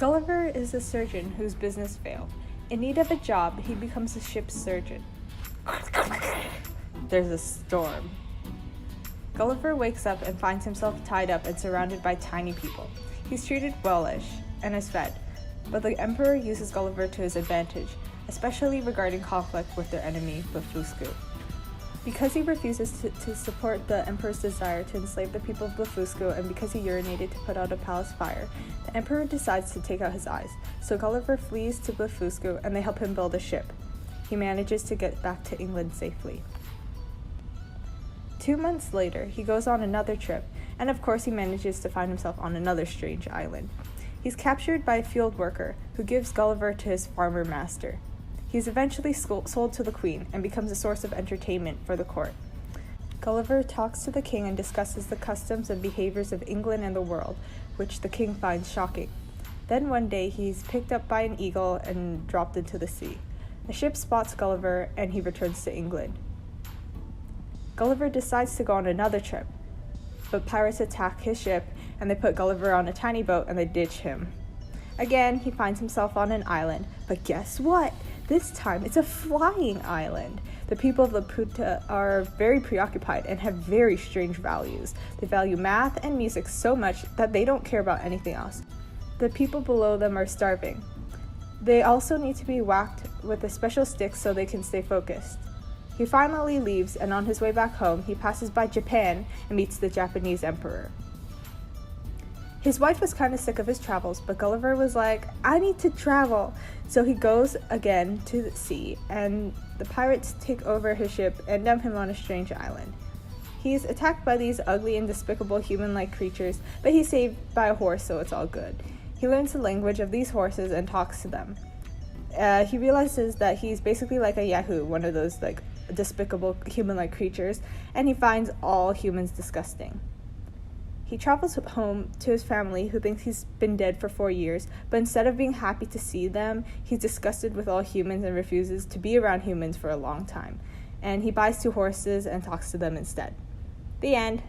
Gulliver is a surgeon whose business failed. In need of a job, he becomes a ship's surgeon. There's a storm. Gulliver wakes up and finds himself tied up and surrounded by tiny people. He's treated well-ish and is fed, but the Emperor uses Gulliver to his advantage, especially regarding conflict with their enemy, Blefuscu. Because he refuses to support the Emperor's desire to enslave the people of Blefuscu, and because he urinated to put out a palace fire, the Emperor decides to take out his eyes, so Gulliver flees to Blefuscu and they help him build a ship. He manages to get back to England safely. 2 months later, he goes on another trip, and of course he manages to find himself on another strange island. He's captured by a field worker, who gives Gulliver to his farmer master. He's eventually sold to the Queen and becomes a source of entertainment for the court. Gulliver talks to the king and discusses the customs and behaviors of England and the world, which the king finds shocking. Then one day he's picked up by an eagle and dropped into the sea. A ship spots Gulliver and he returns to England. Gulliver decides to go on another trip, but pirates attack his ship and they put Gulliver on a tiny boat and they ditch him. Again, he finds himself on an island, but guess what? This time, it's a flying island. The people of Laputa are very preoccupied and have very strange values. They value math and music so much that they don't care about anything else. The people below them are starving. They also need to be whacked with a special stick so they can stay focused. He finally leaves, and on his way back home, he passes by Japan and meets the Japanese emperor. His wife was kind of sick of his travels, but Gulliver was like, I need to travel. So he goes again to the sea, and the pirates take over his ship and dump him on a strange island. He's attacked by these ugly and despicable human-like creatures, but he's saved by a horse, so it's all good. He learns the language of these horses and talks to them. He realizes that he's basically like a Yahoo, one of those like despicable human-like creatures, and he finds all humans disgusting. He travels home to his family, who thinks he's been dead for 4 years, but instead of being happy to see them, he's disgusted with all humans and refuses to be around humans for a long time. And he buys 2 horses and talks to them instead. The end.